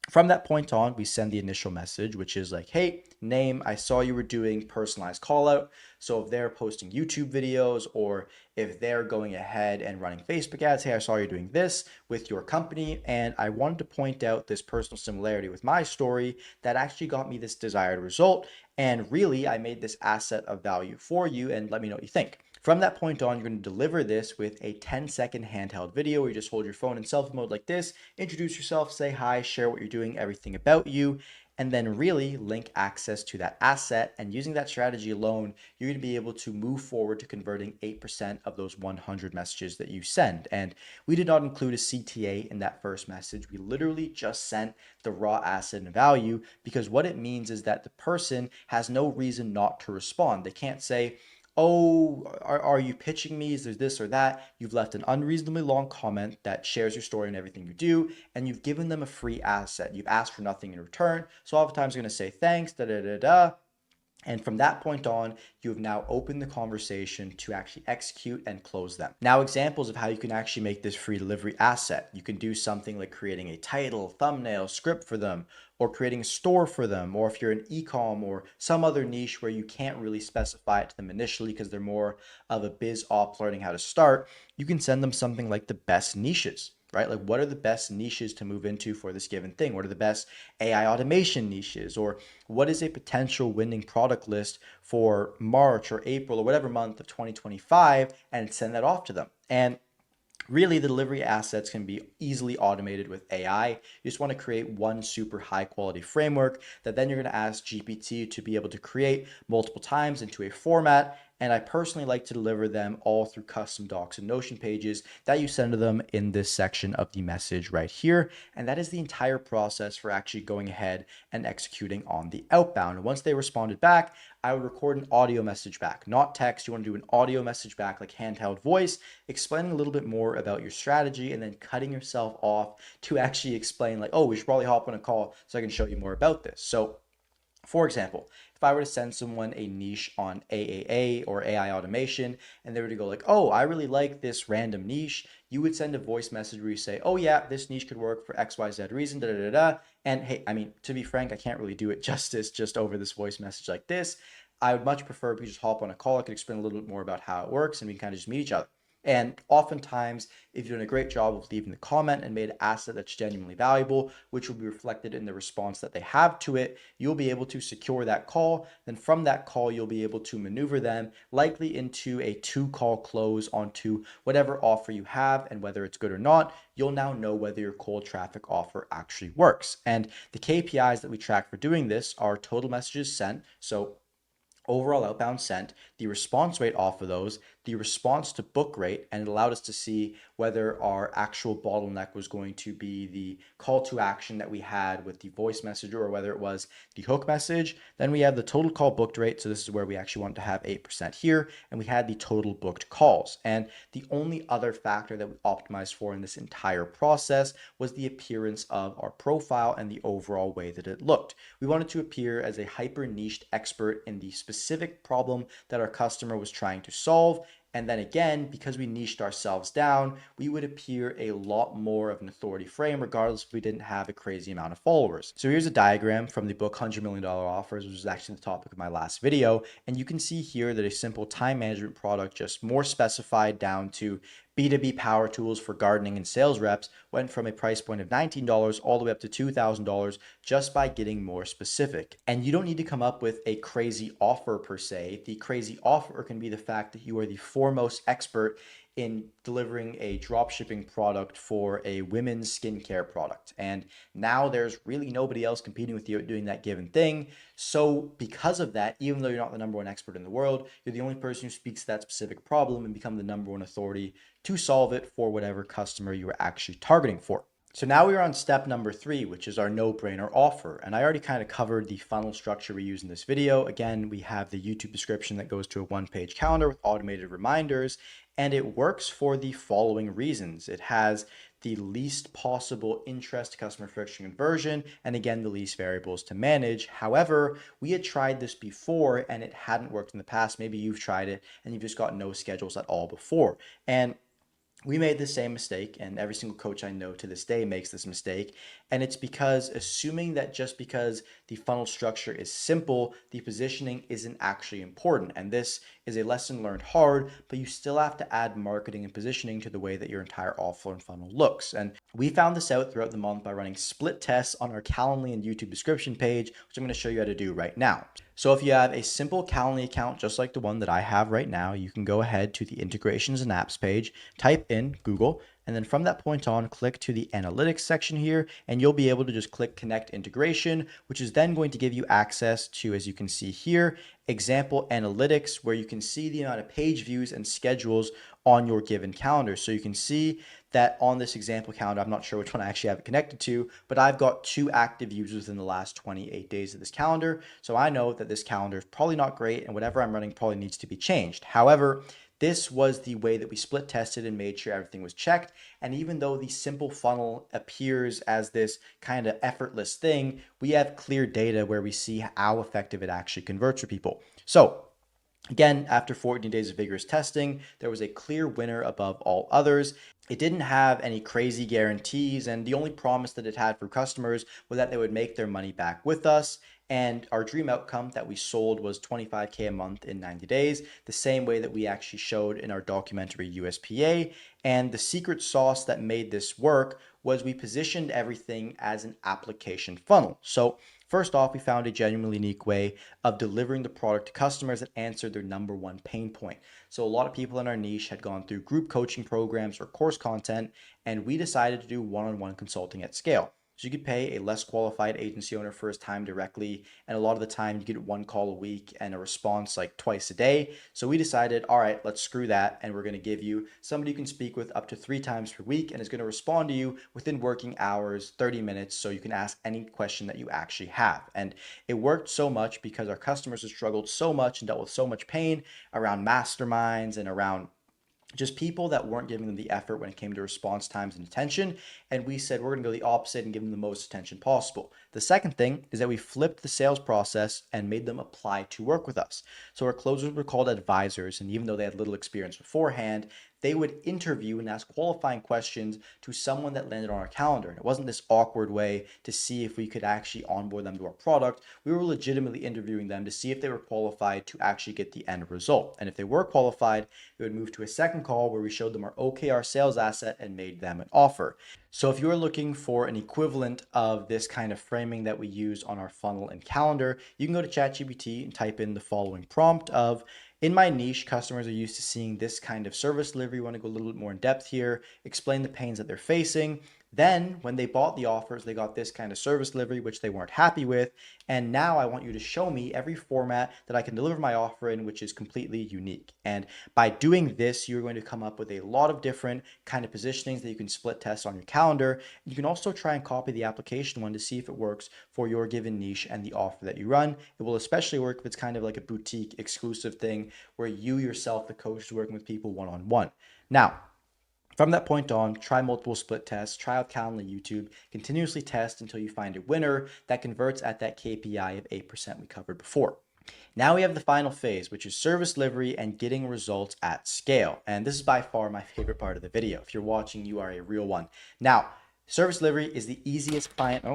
from that point on, we send the initial message, which is like, hey, name, I saw you were doing personalized call out. So if they're posting YouTube videos or if they're going ahead and running Facebook ads, hey, I saw you're doing this with your company. And I wanted to point out this personal similarity with my story that actually got me this desired result. And really, I made this asset of value for you and let me know what you think. From that point on, you're going to deliver this with a 10-second handheld video where you just hold your phone in selfie mode like this, introduce yourself, say hi, share what you're doing, everything about you, and then really link access to that asset. And using that strategy alone, you're going to be able to move forward to converting 8% of those 100 messages that you send. And we did not include a CTA in that first message. We literally just sent the raw asset and value because what it means is that the person has no reason not to respond. They can't say, oh, are you pitching me? Is there this or that? You've left an unreasonably long comment that shares your story and everything you do, and you've given them a free asset. You've asked for nothing in return. So oftentimes you're going to say thanks, da da da da. And from that point on, you have now opened the conversation to actually execute and close them. Now, examples of how you can actually make this free delivery asset. You can do something like creating a title, thumbnail, script for them, or creating a store for them, or if you're an e-com or some other niche where you can't really specify it to them initially because they're more of a biz op learning how to start, you can send them something like the best niches. Right? Like, what are the best niches to move into for this given thing? What are the best AI automation niches? Or what is a potential winning product list for March or April or whatever month of 2025? And send that off to them. And really, the delivery assets can be easily automated with AI. You just want to create one super high quality framework that then you're going to ask GPT to be able to create multiple times into a format. And I personally like to deliver them all through custom docs and Notion pages that you send to them in this section of the message right here. And that is the entire process for actually going ahead and executing on the outbound. Once they responded back, I would record an audio message back, not text. You want to do an audio message back, like handheld voice, explaining a little bit more about your strategy and then cutting yourself off to actually explain like, oh, we should probably hop on a call so I can show you more about this. So for example, if if I were to send someone a niche on AAA or AI automation, and they were to go like, oh, I really like this random niche, you would send a voice message where you say, oh yeah, this niche could work for XYZ reason, da da da da. And hey, I mean, to be frank, I can't really do it justice just over this voice message like this. I would much prefer if we just hop on a call. I could explain a little bit more about how it works and we can kind of just meet each other. And oftentimes, if you're doing a great job of leaving the comment and made an asset that's genuinely valuable, which will be reflected in the response that they have to it, you'll be able to secure that call. Then from that call, you'll be able to maneuver them likely into a 2-call close onto whatever offer you have, and whether it's good or not, you'll now know whether your cold traffic offer actually works. And the KPIs that we track for doing this are total messages sent. So overall outbound sent, the response rate off of those, the response to book rate, and it allowed us to see whether our actual bottleneck was going to be the call to action that we had with the voice message or whether it was the hook message. Then we have the total call booked rate. So this is where we actually want to have 8% here. And we had the total booked calls. And the only other factor that we optimized for in this entire process was the appearance of our profile and the overall way that it looked. We wanted to appear as a hyper niched expert in the specific problem that our customer was trying to solve. And then again, because we niched ourselves down, we would appear a lot more of an authority frame, regardless if we didn't have a crazy amount of followers. So here's a diagram from the book $100 Million Offers, which is actually the topic of my last video. And you can see here that a simple time management product, just more specified down to B2B power tools for gardening and sales reps, went from a price point of $19 all the way up to $2,000 just by getting more specific. And you don't need to come up with a crazy offer per se. The crazy offer can be the fact that you are the foremost expert in delivering a drop shipping product for a women's skincare product. And now there's really nobody else competing with you doing that given thing. So because of that, even though you're not the number one expert in the world, you're the only person who speaks to that specific problem and become the number one authority to solve it for whatever customer you are actually targeting for. So now we're on step number 3, which is our no-brainer offer. And I already kind of covered the funnel structure we use in this video. Again, we have the YouTube description that goes to a 1-page calendar with automated reminders, and it works for the following reasons. It has the least possible interest, customer friction, conversion, and again, the least variables to manage. However, we had tried this before and it hadn't worked in the past. Maybe you've tried it and you've just got no schedules at all before. And we made the same mistake, and every single coach I know to this day makes this mistake. And it's because assuming that just because the funnel structure is simple, the positioning isn't actually important. And this is a lesson learned hard, but you still have to add marketing and positioning to the way that your entire offer and funnel looks. And we found this out throughout the month by running split tests on our Calendly and YouTube description page, which I'm going to show you how to do right now. So if you have a simple Calendly account, just like the one that I have right now, you can go ahead to the integrations and apps page, type in Google, and then from that point on, click to the analytics section here, and you'll be able to just click connect integration, which is then going to give you access to, as you can see here, example analytics, where you can see the amount of page views and schedules on your given calendar. So you can see that on this example calendar, I'm not sure which one I actually have it connected to, but I've got 2 active users within the last 28 days of this calendar. So I know that this calendar is probably not great and whatever I'm running probably needs to be changed. However, this was the way that we split tested and made sure everything was checked. And even though the simple funnel appears as this kind of effortless thing, we have clear data where we see how effective it actually converts for people. So again, after 14 days of vigorous testing, there was a clear winner above all others. It didn't have any crazy guarantees, and the only promise that it had for customers was that they would make their money back with us. And our dream outcome that we sold was $25K a month in 90 days, the same way that we actually showed in our documentary USPA. And the secret sauce that made this work was we positioned everything as an application funnel. So first off, we found a genuinely unique way of delivering the product to customers that answered their number one pain point. So a lot of people in our niche had gone through group coaching programs or course content, and we decided to do one-on-one consulting at scale. So you could pay a less qualified agency owner for his time directly, and a lot of the time you get 1 call a week and a response like twice a day. So we decided, all right, let's screw that, and we're going to give you somebody you can speak with up to 3 times per week and is going to respond to you within working hours, 30 minutes, so you can ask any question that you actually have. And it worked so much because our customers have struggled so much and dealt with so much pain around masterminds and around just people that weren't giving them the effort when it came to response times and attention. And we said we're going to go the opposite and give them the most attention possible. The second thing is that we flipped the sales process and made them apply to work with us. So our closers were called advisors. And even though they had little experience beforehand, they would interview and ask qualifying questions to someone that landed on our calendar. And it wasn't this awkward way to see if we could actually onboard them to our product. We were legitimately interviewing them to see if they were qualified to actually get the end result. And if they were qualified, we would move to a second call where we showed them our OKR sales asset and made them an offer. So if you're looking for an equivalent of this kind of framing that we use on our funnel and calendar, you can go to ChatGPT and type in the following prompt of, in my niche, customers are used to seeing this kind of service delivery. We want to go a little bit more in depth here, explain the pains that they're facing. Then, when they bought the offers, they got this kind of service delivery, which they weren't happy with. And now I want you to show me every format that I can deliver my offer in, which is completely unique. And by doing this, you're going to come up with a lot of different kind of positionings that you can split test on your calendar. You can also try and copy the application one to see if it works for your given niche and the offer that you run. It will especially work if it's kind of like a boutique exclusive thing where you yourself, the coach, is working with people one-on-one. Now, from that point on, try multiple split tests, try out Calendly YouTube, continuously test until you find a winner that converts at that KPI of 8% we covered before. Now we have the final phase, which is service delivery and getting results at scale. And this is by far my favorite part of the video. If you're watching, you are a real one. Now, service delivery is the easiest client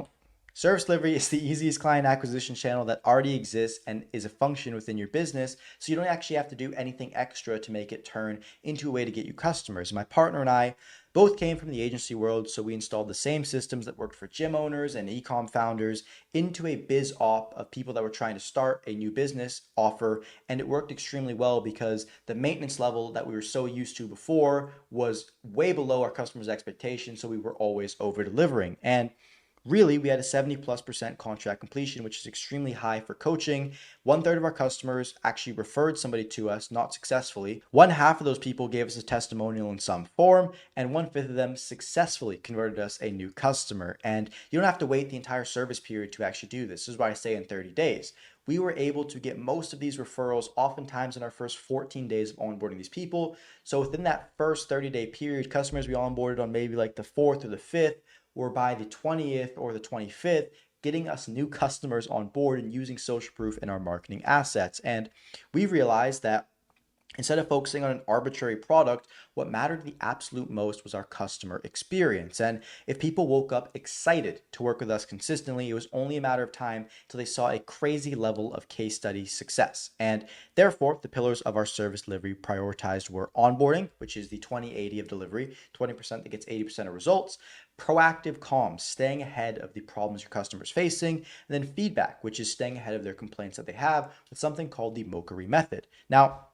acquisition channel that already exists and is a function within your business. So you don't actually have to do anything extra to make it turn into a way to get you customers. My partner and I both came from the agency world, so we installed the same systems that worked for gym owners and e-com founders into a biz op of people that were trying to start a new business offer. And it worked extremely well because the maintenance level that we were so used to before was way below our customers' expectations. So we were always over delivering. And really, we had a 70+% contract completion, which is extremely high for coaching. 1/3 of our customers actually referred somebody to us, not successfully. 1/2 of those people gave us a testimonial in some form, and 1/5 of them successfully converted us a new customer. And you don't have to wait the entire service period to actually do this. This is why I say in 30 days. We were able to get most of these referrals oftentimes in our first 14 days of onboarding these people. So within that first 30-day period, customers we onboarded on maybe like the 4th or the 5th, or by the 20th or the 25th, getting us new customers on board and using social proof in our marketing assets. And we realized that instead of focusing on an arbitrary product, what mattered the absolute most was our customer experience. And if people woke up excited to work with us consistently, it was only a matter of time till they saw a crazy level of case study success. And therefore, the pillars of our service delivery prioritized were onboarding, which is the 20/80 of delivery, 20% that gets 80% of results, proactive comms, staying ahead of the problems your customers facing, and then feedback, which is staying ahead of their complaints that they have with something called the Mokari method. Now,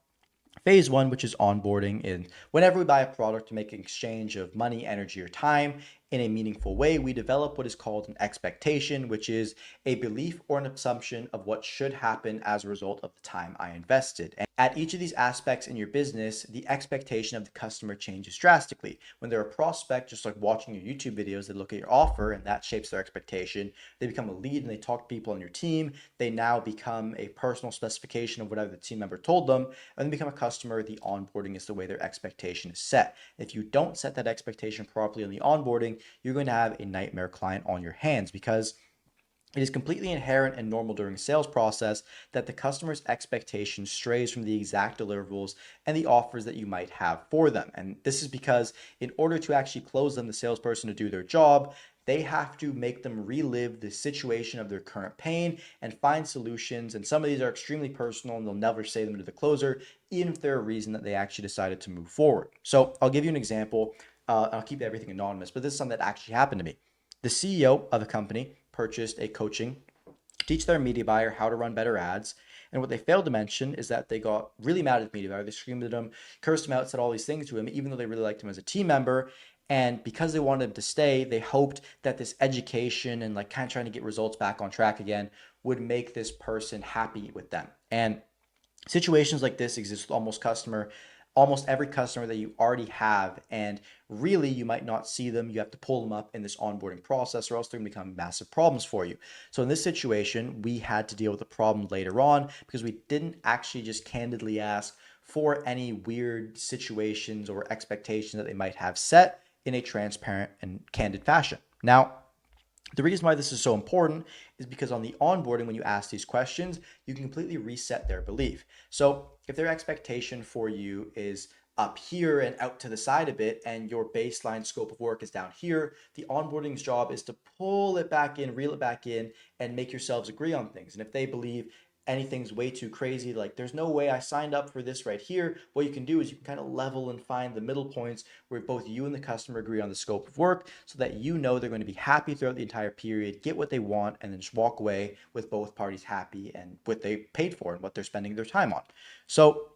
phase one, which is onboarding, and whenever we buy a product to make an exchange of money, energy, or time in a meaningful way, we develop what is called an expectation, which is a belief or an assumption of what should happen as a result of the time I invested. And at each of these aspects in your business, the expectation of the customer changes drastically. When they're a prospect, just like watching your YouTube videos, they look at your offer and that shapes their expectation. They become a lead and they talk to people on your team. They now become a personal specification of whatever the team member told them, and then become a customer. The onboarding is the way their expectation is set. If you don't set that expectation properly on the onboarding, you're going to have a nightmare client on your hands, because it is completely inherent and normal during a sales process that the customer's expectation strays from the exact deliverables and the offers that you might have for them. And this is because in order to actually close them, the salesperson to do their job, they have to make them relive the situation of their current pain and find solutions. And some of these are extremely personal and they'll never say them to the closer, even if they're a reason that they actually decided to move forward. So I'll give you an example. I'll keep everything anonymous, but this is something that actually happened to me. The CEO of a company purchased a coaching to teach their media buyer how to run better ads. And what they failed to mention is that they got really mad at the media buyer. They screamed at him, cursed him out, said all these things to him, even though they really liked him as a team member. And because they wanted him to stay, they hoped that this education and like kind of trying to get results back on track again would make this person happy with them. And situations like this exist with almost every customer that you already have, and really you might not see them. You have to pull them up in this onboarding process, or else they're going to become massive problems for you. So in this situation, we had to deal with the problem later on because we didn't actually just candidly ask for any weird situations or expectations that they might have set in a transparent and candid fashion. Now, the reason why this is so important is because on the onboarding, when you ask these questions, you can completely reset their belief. So if their expectation for you is up here and out to the side a bit, and your baseline scope of work is down here, the onboarding's job is to pull it back in, reel it back in, and make yourselves agree on things. And if they believe anything's way too crazy, like there's no way I signed up for this right here, what you can do is you can kind of level and find the middle points where both you and the customer agree on the scope of work, so that you know they're going to be happy throughout the entire period, get what they want, and then just walk away with both parties happy and what they paid for and what they're spending their time on. So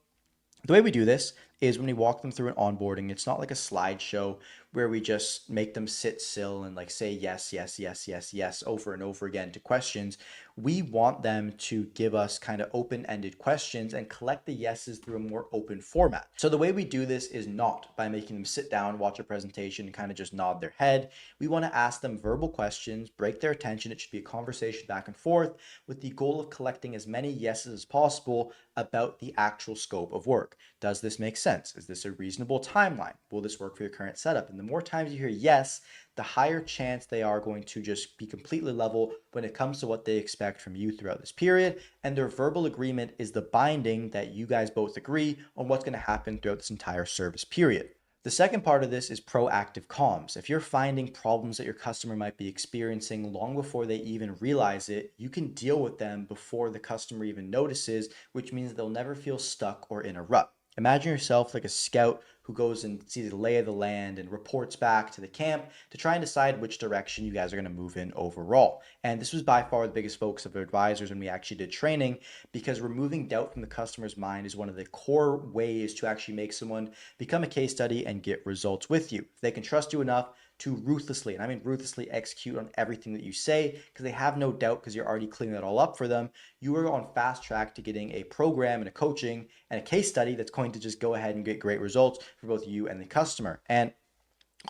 the way we do this is when we walk them through an onboarding, it's not like a slideshow where we just make them sit still and like say yes, yes, yes, yes, yes over and over again to questions. We want them to give us kind of open-ended questions and collect the yeses through a more open format. So the way we do this is not by making them sit down, watch a presentation, and kind of just nod their head. We want to ask them verbal questions, break their attention. It should be a conversation back and forth with the goal of collecting as many yeses as possible about the actual scope of work. Does this make sense? Is this a reasonable timeline? Will this work for your current setup? And the more times you hear yes, the higher chance they are going to just be completely level when it comes to what they expect from you throughout this period. And their verbal agreement is the binding that you guys both agree on what's going to happen throughout this entire service period. The second part of this is proactive comms. If you're finding problems that your customer might be experiencing long before they even realize it, you can deal with them before the customer even notices, which means they'll never feel stuck or in a rut. Imagine yourself like a scout who goes and sees the lay of the land and reports back to the camp to try and decide which direction you guys are going to move in overall. And this was by far the biggest focus of advisors when we actually did training, because removing doubt from the customer's mind is one of the core ways to actually make someone become a case study and get results with you. If they can trust you enough to ruthlessly, and I mean ruthlessly, execute on everything that you say because they have no doubt because you're already cleaning that all up for them, you are on fast track to getting a program and a coaching and a case study that's going to just go ahead and get great results for both you and the customer. And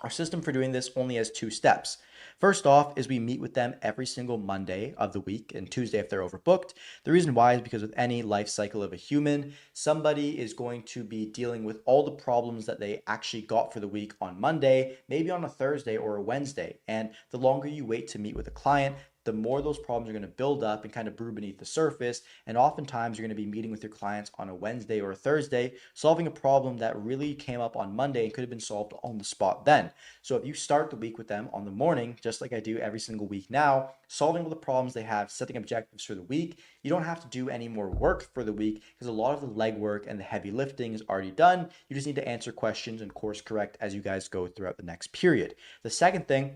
our system for doing this only has two steps. First off is we meet with them every single Monday of the week and Tuesday if they're overbooked. The reason why is because with any life cycle of a human, somebody is going to be dealing with all the problems that they actually got for the week on Monday, maybe on a Thursday or a Wednesday. And the longer you wait to meet with a client, the more those problems are going to build up and kind of brew beneath the surface. And oftentimes you're going to be meeting with your clients on a Wednesday or a Thursday, solving a problem that really came up on Monday and could have been solved on the spot then. So if you start the week with them on the morning, just like I do every single week now, solving all the problems they have, setting objectives for the week, you don't have to do any more work for the week because a lot of the legwork and the heavy lifting is already done. You just need to answer questions and course correct as you guys go throughout the next period. The second thing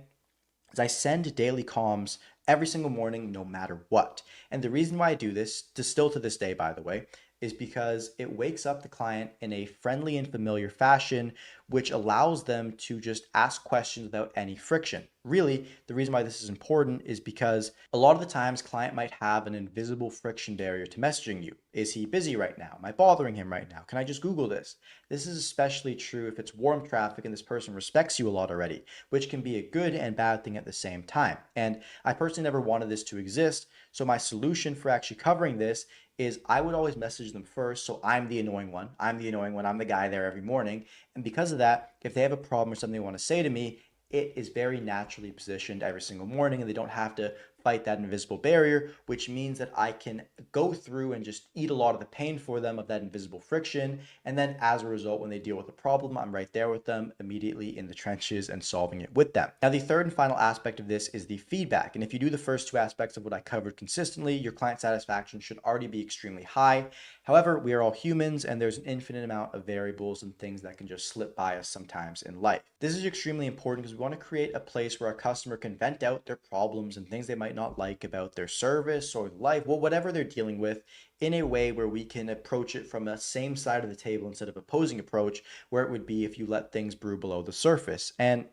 is I send daily comms every single morning, no matter what. And the reason why I do this, still to this day, by the way, is because it wakes up the client in a friendly and familiar fashion, which allows them to just ask questions without any friction. Really, the reason why this is important is because a lot of the times client might have an invisible friction barrier to messaging you. Is he busy right now? Am I bothering him right now? Can I just Google this? This is especially true if it's warm traffic and this person respects you a lot already, which can be a good and bad thing at the same time. And I personally never wanted this to exist. So my solution for actually covering this is I would always message them first. So I'm the annoying one. I'm the annoying one. I'm the guy there every morning. And because of that, if they have a problem or something they want to say to me, it is very naturally positioned every single morning and they don't have to fight that invisible barrier, which means that I can go through and just eat a lot of the pain for them of that invisible friction. And then as a result, when they deal with a problem, I'm right there with them immediately in the trenches and solving it with them. Now, the third and final aspect of this is the feedback. And if you do the first two aspects of what I covered consistently, your client satisfaction should already be extremely high. However, we are all humans and there's an infinite amount of variables and things that can just slip by us sometimes in life. This is extremely important because we want to create a place where our customer can vent out their problems and things they might not like about their service or life, well, whatever they're dealing with, in a way where we can approach it from the same side of the table instead of opposing approach, where it would be if you let things brew below the surface. And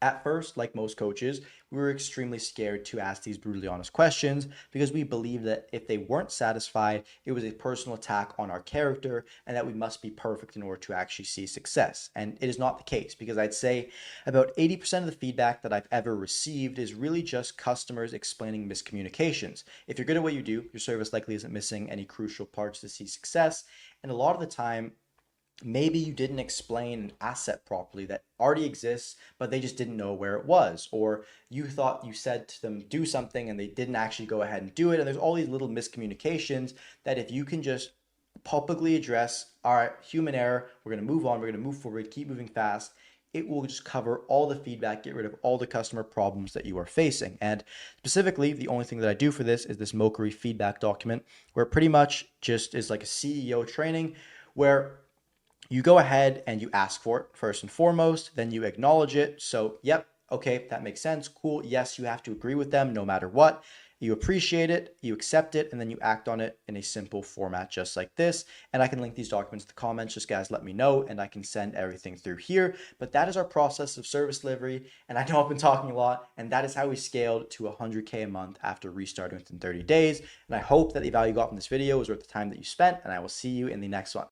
At first, like most coaches, we were extremely scared to ask these brutally honest questions because we believed that if they weren't satisfied, it was a personal attack on our character and that we must be perfect in order to actually see success. And it is not the case, because I'd say about 80% of the feedback that I've ever received is really just customers explaining miscommunications. If you're good at what you do, your service likely isn't missing any crucial parts to see success. And a lot of the time, maybe you didn't explain an asset properly that already exists, but they just didn't know where it was. Or you thought you said to them, do something, and they didn't actually go ahead and do it. And there's all these little miscommunications that if you can just publicly address, all right, human error, we're going to move on, we're going to move forward, keep moving fast. It will just cover all the feedback, get rid of all the customer problems that you are facing. And specifically, the only thing that I do for this is this Mokery feedback document, where it pretty much just is like a CEO training where you go ahead and you ask for it first and foremost, then you acknowledge it. So, yep, okay, that makes sense. Cool. Yes, you have to agree with them no matter what. You appreciate it, you accept it, and then you act on it in a simple format just like this. And I can link these documents in the comments. Just guys, let me know, and I can send everything through here. But that is our process of service delivery. And I know I've been talking a lot, and that is how we scaled to 100K a month after restarting within 30 days. And I hope that the value you got from this video was worth the time that you spent, and I will see you in the next one.